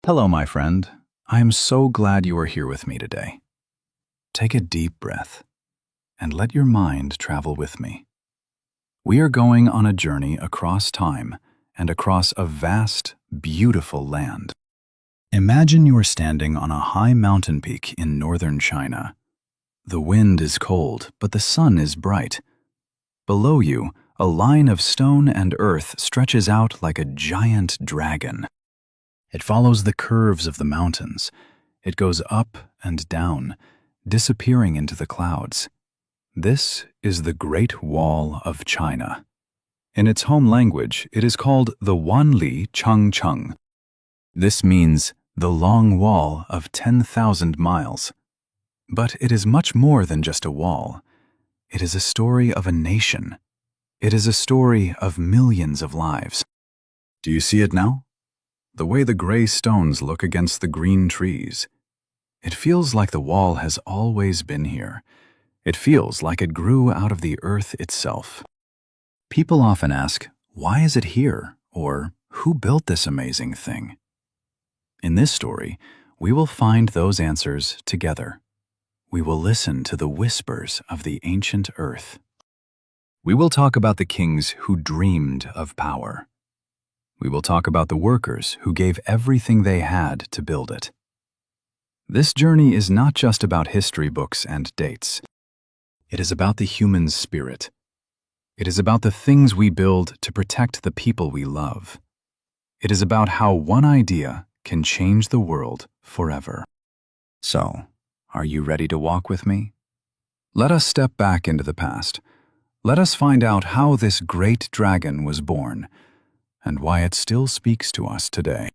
Hello, my friend. I am so glad you are here with me today. Take a deep breath and let your mind travel with me. We are going on a journey across time and across a vast, beautiful land. Imagine you are standing on a high mountain peak in northern China. The wind is cold, but the sun is bright. Below you, a line of stone and earth stretches out like a giant dragon. It follows the curves of the mountains. It goes up and down, disappearing into the clouds. This is the Great Wall of China. In its home language, it is called the Wanli Changcheng. This means the long wall of 10,000 miles. But it is much more than just a wall. It is a story of a nation. It is a story of millions of lives. Do you see it now? The way the gray stones look against the green trees. It feels like the wall has always been here. It feels like it grew out of the earth itself. People often ask, why is it here? Or, who built this amazing thing? In this story, we will find those answers together. We will listen to the whispers of the ancient earth. We will talk about the kings who dreamed of power. We will talk about the workers who gave everything they had to build it. This journey is not just about history books and dates. It is about the human spirit. It is about the things we build to protect the people we love. It is about how one idea can change the world forever. So, are you ready to walk with me? Let us step back into the past. Let us find out how this great dragon was born, and why it still speaks to us today.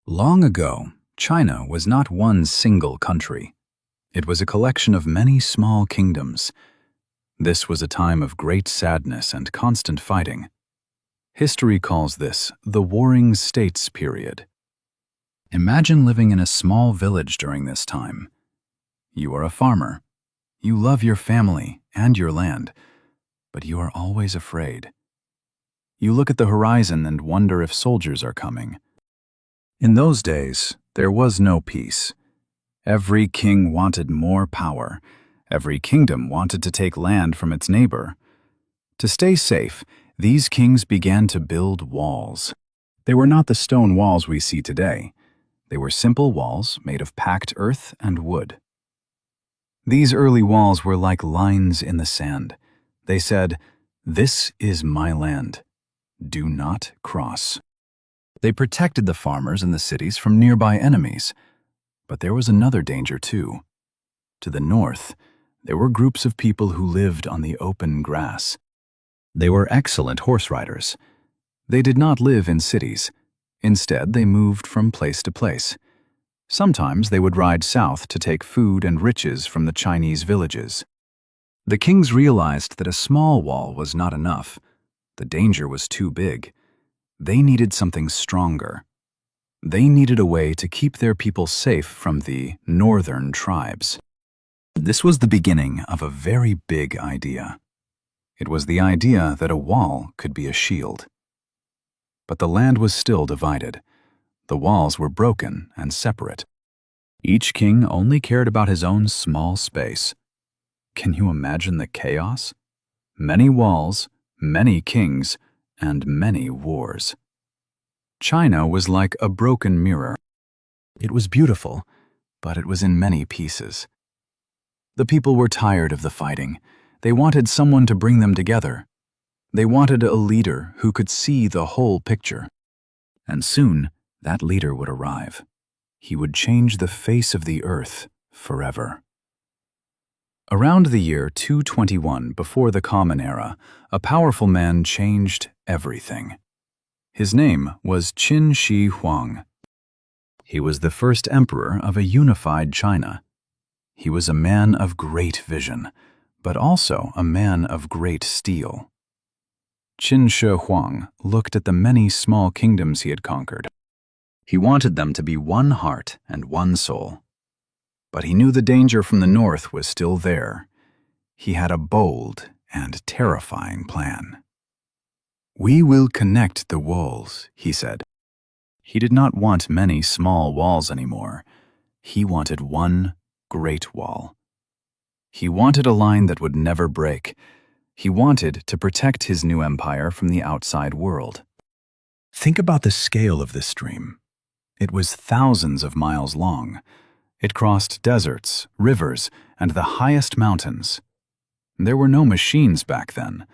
Long ago, China was not one single country. It was a collection of many small kingdoms. This was a time of great sadness and constant fighting. History calls this the Warring States period. Imagine living in a small village during this time. You are a farmer. You love your family and your land, but you are always afraid. You look at the horizon and wonder if soldiers are coming. In those days, there was no peace. Every king wanted more power. Every kingdom wanted to take land from its neighbor. To stay safe, these kings began to build walls. They were not the stone walls we see today. They were simple walls made of packed earth and wood. These early walls were like lines in the sand. They said, "This is my land. Do not cross." They protected the farmers in the cities from nearby enemies. But there was another danger too. To the north, there were groups of people who lived on the open grass. They were excellent horse riders. They did not live in cities. Instead, they moved from place to place. Sometimes they would ride south to take food and riches from the Chinese villages. The kings realized that a small wall was not enough. The danger was too big. They needed something stronger. They needed a way to keep their people safe from the northern tribes. This was the beginning of a very big idea. It was the idea that a wall could be a shield. But the land was still divided. The walls were broken and separate. Each king only cared about his own small space. Can you imagine the chaos? Many walls, many kings, and many wars. China was like a broken mirror. It was beautiful, but it was in many pieces. The people were tired of the fighting. They wanted someone to bring them together. They wanted a leader who could see the whole picture. And soon, that leader would arrive. He would change the face of the earth forever. Around the year 221 before the Common Era, a powerful man changed everything. His name was Qin Shi Huang. He was the first emperor of a unified China. He was a man of great vision, but also a man of great steel. Qin Shi Huang looked at the many small kingdoms he had conquered. He wanted them to be one heart and one soul. But he knew the danger from the north was still there. He had a bold and terrifying plan. "We will connect the walls," he said. He did not want many small walls anymore. He wanted one great wall. He wanted a line that would never break. He wanted to protect his new empire from the outside world. Think about the scale of this dream. It was thousands of miles long. It crossed deserts, rivers, and the highest mountains. There were no machines back then.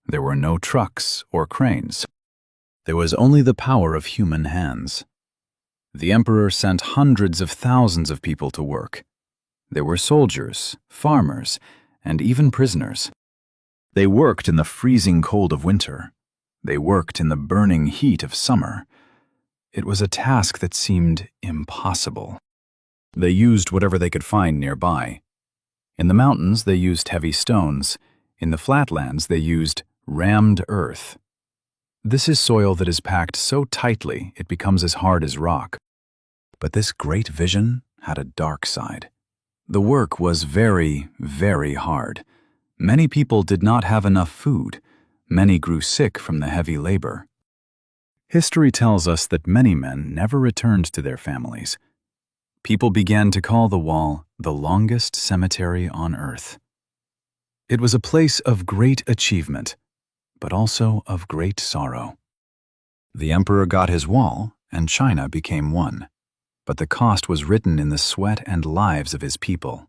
There were no trucks or cranes. There was only the power of human hands. The emperor sent hundreds of thousands of people to work. There were soldiers, farmers, and even prisoners. They worked in the freezing cold of winter. They worked in the burning heat of summer. It was a task that seemed impossible. They used whatever they could find nearby. In the mountains, they used heavy stones. In the flatlands, they used rammed earth. This is soil that is packed so tightly it becomes as hard as rock. But this great vision had a dark side. The work was very, very hard. Many people did not have enough food. Many grew sick from the heavy labor. History tells us that many men never returned to their families. People began to call the wall the longest cemetery on earth. It was a place of great achievement, but also of great sorrow. The emperor got his wall, and China became one. But the cost was written in the sweat and lives of his people.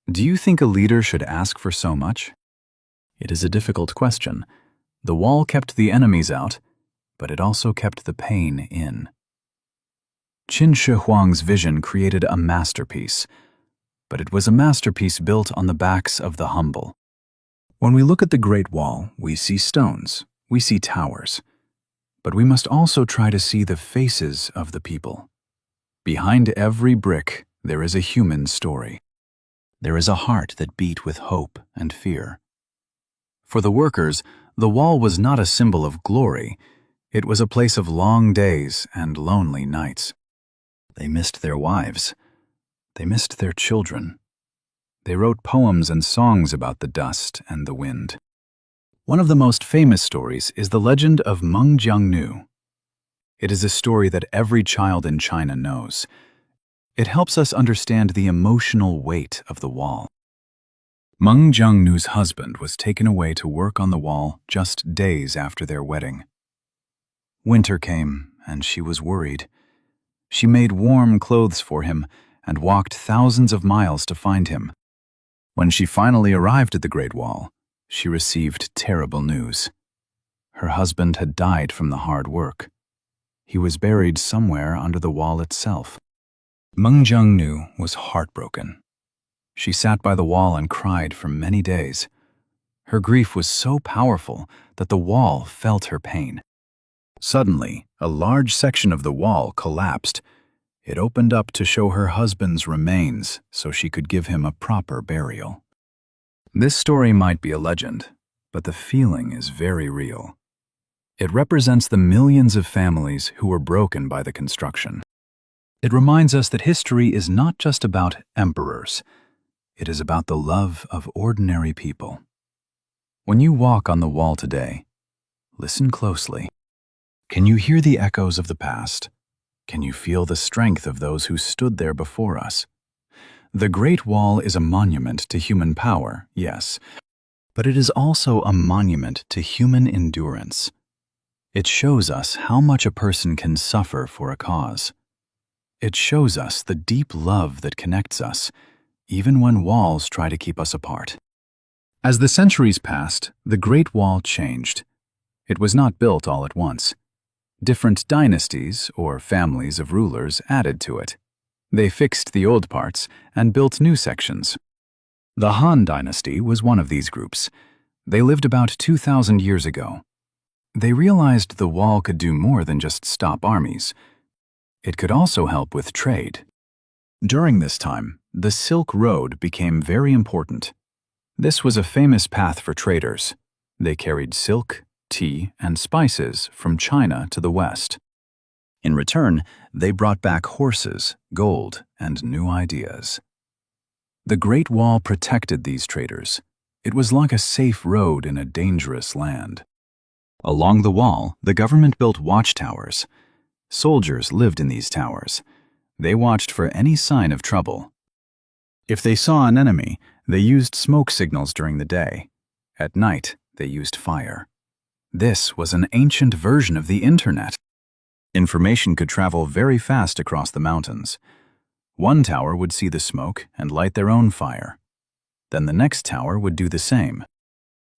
Do you think a leader should ask for so much? It is a difficult question. The wall kept the enemies out, but it also kept the pain in. Qin Shi Huang's vision created a masterpiece, but it was a masterpiece built on the backs of the humble. When we look at the Great Wall, we see stones, we see towers, but we must also try to see the faces of the people. Behind every brick, there is a human story. There is a heart that beat with hope and fear. For the workers, the wall was not a symbol of glory. It was a place of long days and lonely nights. They missed their wives. They missed their children. They wrote poems and songs about the dust and the wind. One of the most famous stories is the legend of Meng Jiangnü. It is a story that every child in China knows. It helps us understand the emotional weight of the wall. Meng Jiangnü's husband was taken away to work on the wall just days after their wedding. Winter came, and she was worried. She made warm clothes for him and walked thousands of miles to find him. When she finally arrived at the Great Wall, she received terrible news. Her husband had died from the hard work. He was buried somewhere under the wall itself. Meng Jiangnü was heartbroken. She sat by the wall and cried for many days. Her grief was so powerful that the wall felt her pain. Suddenly, a large section of the wall collapsed. It opened up to show her husband's remains so she could give him a proper burial. This story might be a legend, but the feeling is very real. It represents the millions of families who were broken by the construction. It reminds us that history is not just about emperors. It is about the love of ordinary people. When you walk on the wall today, listen closely. Can you hear the echoes of the past? Can you feel the strength of those who stood there before us? The Great Wall is a monument to human power, yes, but it is also a monument to human endurance. It shows us how much a person can suffer for a cause. It shows us the deep love that connects us, even when walls try to keep us apart. As the centuries passed, the Great Wall changed. It was not built all at once. Different dynasties or families of rulers added to it. They fixed the old parts and built new sections. The Han Dynasty was one of these groups. They lived about 2,000 years ago. They realized the wall could do more than just stop armies. It could also help with trade. During this time, the Silk Road became very important. This was a famous path for traders. They carried silk, tea, and spices from China to the West. In return, they brought back horses, gold, and new ideas. The Great Wall protected these traders. It was like a safe road in a dangerous land. Along the wall, the government built watchtowers. Soldiers lived in these towers. They watched for any sign of trouble. If they saw an enemy, they used smoke signals during the day. At night, they used fire. This was an ancient version of the internet. Information could travel very fast across the mountains. One tower would see the smoke and light their own fire. Then the next tower would do the same.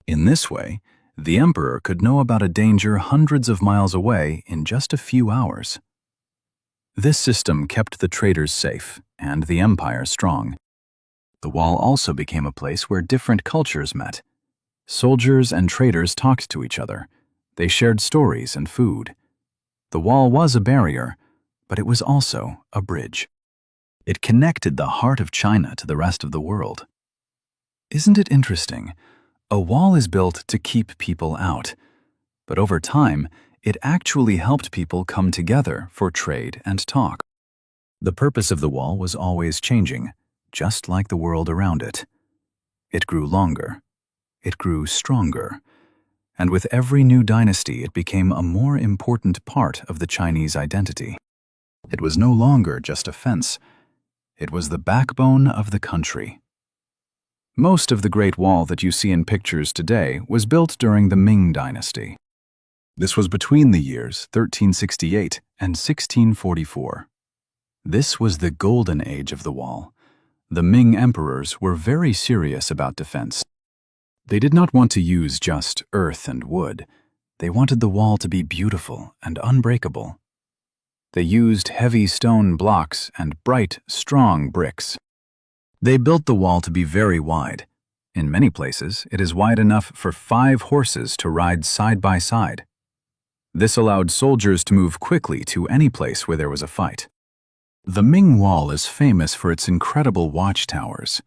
In this way, the emperor could know about a danger hundreds of miles away in just a few hours. This system kept the traders safe and the empire strong. The wall also became a place where different cultures met. Soldiers and traders talked to each other. They shared stories and food. The wall was a barrier, but it was also a bridge. It connected the heart of China to the rest of the world. Isn't it interesting? A wall is built to keep people out, but over time, it actually helped people come together for trade and talk. The purpose of the wall was always changing, just like the world around it. It grew longer. It grew stronger. And with every new dynasty, it became a more important part of the Chinese identity. It was no longer just a fence. It was the backbone of the country. Most of the Great Wall that you see in pictures today was built during the Ming Dynasty. This was between the years 1368 and 1644. This was the golden age of the wall. The Ming emperors were very serious about defense. They did not want to use just earth and wood. They wanted the wall to be beautiful and unbreakable. They used heavy stone blocks and bright, strong bricks. They built the wall to be very wide. In many places, it is wide enough for 5 horses to ride side by side. This allowed soldiers to move quickly to any place where there was a fight. The Ming Wall is famous for its incredible watchtowers.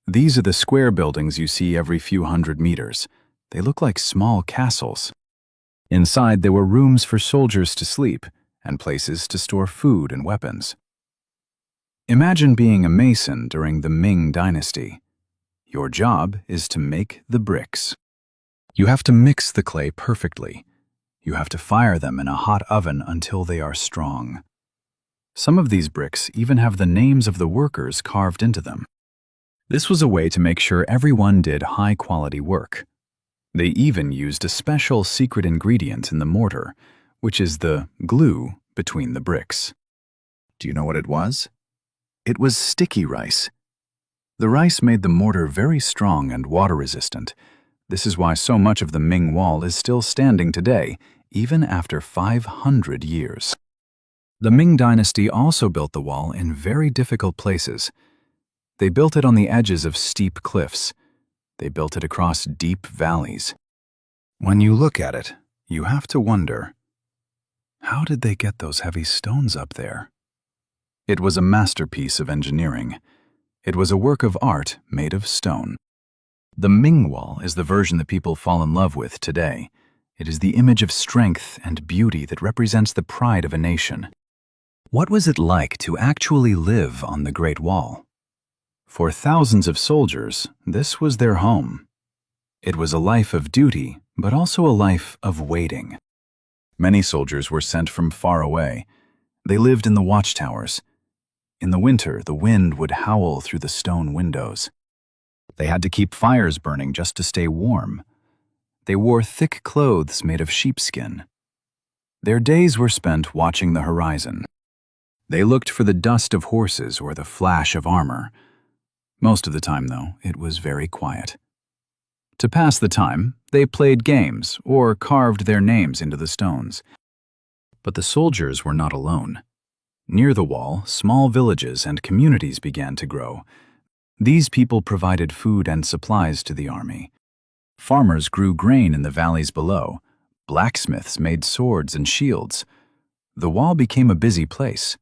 These are the square buildings you see every few hundred meters. They look like small castles. Inside, there were rooms for soldiers to sleep and places to store food and weapons. Imagine being a mason during the Ming Dynasty. Your job is to make the bricks. You have to mix the clay perfectly. You have to fire them in a hot oven until they are strong. Some of these bricks even have the names of the workers carved into them. This was a way to make sure everyone did high-quality work. They even used a special secret ingredient in the mortar, which is the glue between the bricks. Do you know what it was? It was sticky rice. The rice made the mortar very strong and water-resistant. This is why so much of the Ming Wall is still standing today, even after 500 years. The Ming Dynasty also built the wall in very difficult places. They built it on the edges of steep cliffs. They built it across deep valleys. When you look at it, you have to wonder, how did they get those heavy stones up there? It was a masterpiece of engineering. It was a work of art made of stone. The Ming Wall is the version that people fall in love with today. It is the image of strength and beauty that represents the pride of a nation. What was it like to actually live on the Great Wall? For thousands of soldiers, this was their home. It was a life of duty, but also a life of waiting. Many soldiers were sent from far away. They lived in the watchtowers. In the winter, the wind would howl through the stone windows. They had to keep fires burning just to stay warm. They wore thick clothes made of sheepskin. Their days were spent watching the horizon. They looked for the dust of horses or the flash of armor. Most of the time, though, it was very quiet. To pass the time, they played games or carved their names into the stones. But the soldiers were not alone. Near the wall, small villages and communities began to grow. These people provided food and supplies to the army. Farmers grew grain in the valleys below. Blacksmiths made swords and shields. The wall became a busy place.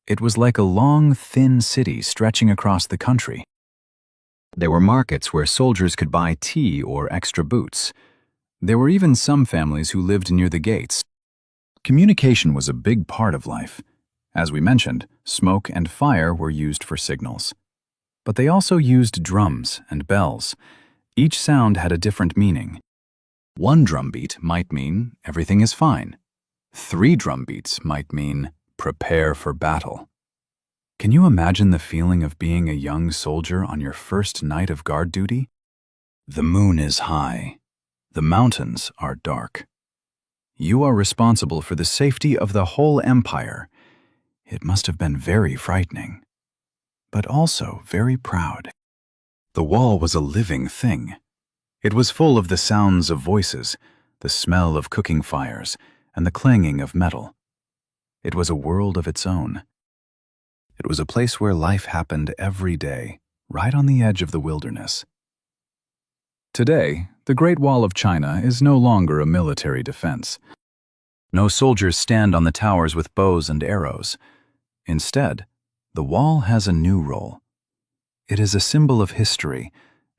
It was like a long, thin city stretching across the country. There were markets where soldiers could buy tea or extra boots. There were even some families who lived near the gates. Communication was a big part of life. As we mentioned, smoke and fire were used for signals. But they also used drums and bells. Each sound had a different meaning. One drum beat might mean everything is fine. 3 drumbeats might mean prepare for battle. Can you imagine the feeling of being a young soldier on your first night of guard duty? The moon is high. The mountains are dark. You are responsible for the safety of the whole empire. It must have been very frightening, but also very proud. The wall was a living thing. It was full of the sounds of voices, the smell of cooking fires, and the clanging of metal. It was a world of its own. It was a place where life happened every day, right on the edge of the wilderness. Today, the Great Wall of China is no longer a military defense. No soldiers stand on the towers with bows and arrows. Instead, the wall has a new role. It is a symbol of history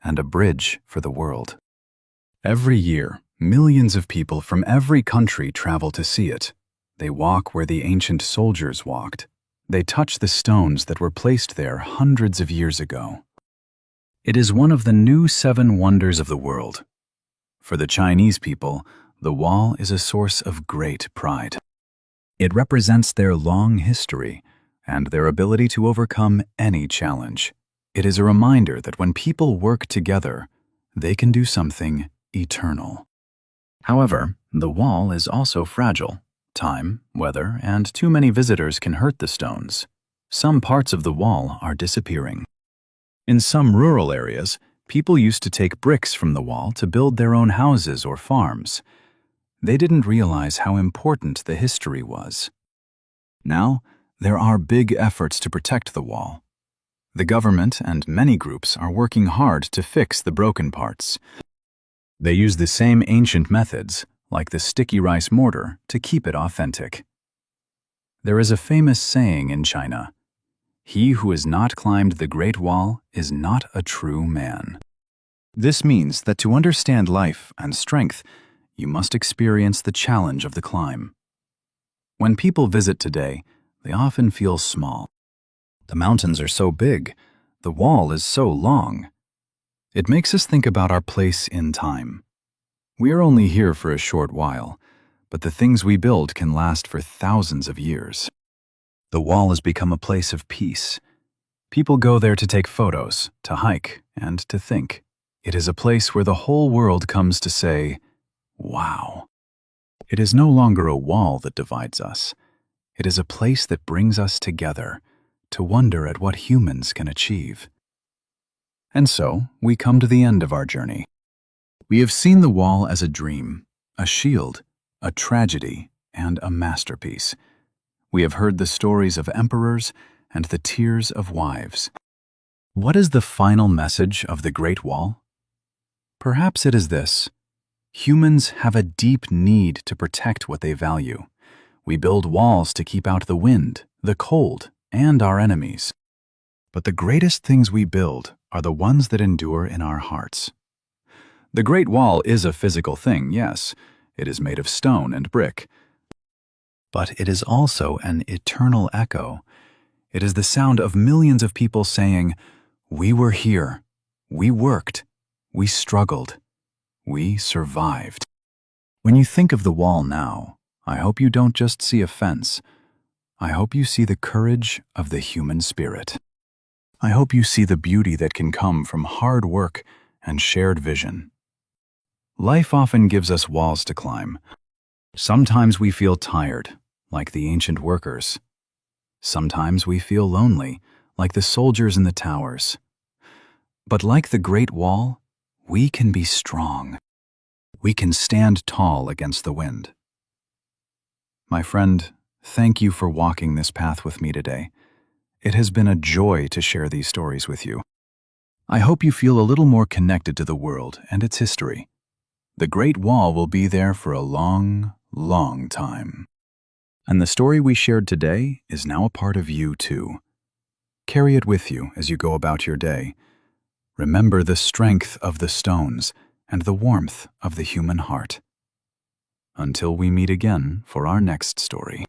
and a bridge for the world. Every year, millions of people from every country travel to see it. They walk where the ancient soldiers walked. They touch the stones that were placed there hundreds of years ago. It is one of the new 7 wonders of the world. For the Chinese people, the wall is a source of great pride. It represents their long history and their ability to overcome any challenge. It is a reminder that when people work together, they can do something eternal. However, the wall is also fragile. Time, weather, and too many visitors can hurt the stones. Some parts of the wall are disappearing. In some rural areas, people used to take bricks from the wall to build their own houses or farms. They didn't realize how important the history was. Now, there are big efforts to protect the wall. The government and many groups are working hard to fix the broken parts. They use the same ancient methods, like the sticky rice mortar, to keep it authentic. There is a famous saying in China, "He who has not climbed the Great Wall is not a true man." This means that to understand life and strength, you must experience the challenge of the climb. When people visit today, they often feel small. The mountains are so big, the wall is so long. It makes us think about our place in time. We are only here for a short while, but the things we build can last for thousands of years. The wall has become a place of peace. People go there to take photos, to hike, and to think. It is a place where the whole world comes to say, "Wow." It is no longer a wall that divides us. It is a place that brings us together, to wonder at what humans can achieve. And so, we come to the end of our journey. We have seen the wall as a dream, a shield, a tragedy, and a masterpiece. We have heard the stories of emperors and the tears of wives. What is the final message of the Great Wall? Perhaps it is this: humans have a deep need to protect what they value. We build walls to keep out the wind, the cold, and our enemies. But the greatest things we build are the ones that endure in our hearts. The Great Wall is a physical thing, yes. It is made of stone and brick. But it is also an eternal echo. It is the sound of millions of people saying, "We were here. We worked. We struggled. We survived." When you think of the wall now, I hope you don't just see a fence. I hope you see the courage of the human spirit. I hope you see the beauty that can come from hard work and shared vision. Life often gives us walls to climb. Sometimes we feel tired, like the ancient workers. Sometimes we feel lonely, like the soldiers in the towers. But like the Great Wall, we can be strong. We can stand tall against the wind. My friend, thank you for walking this path with me today. It has been a joy to share these stories with you. I hope you feel a little more connected to the world and its history. The Great Wall will be there for a long, long time. And the story we shared today is now a part of you too. Carry it with you as you go about your day. Remember the strength of the stones and the warmth of the human heart. Until we meet again for our next story.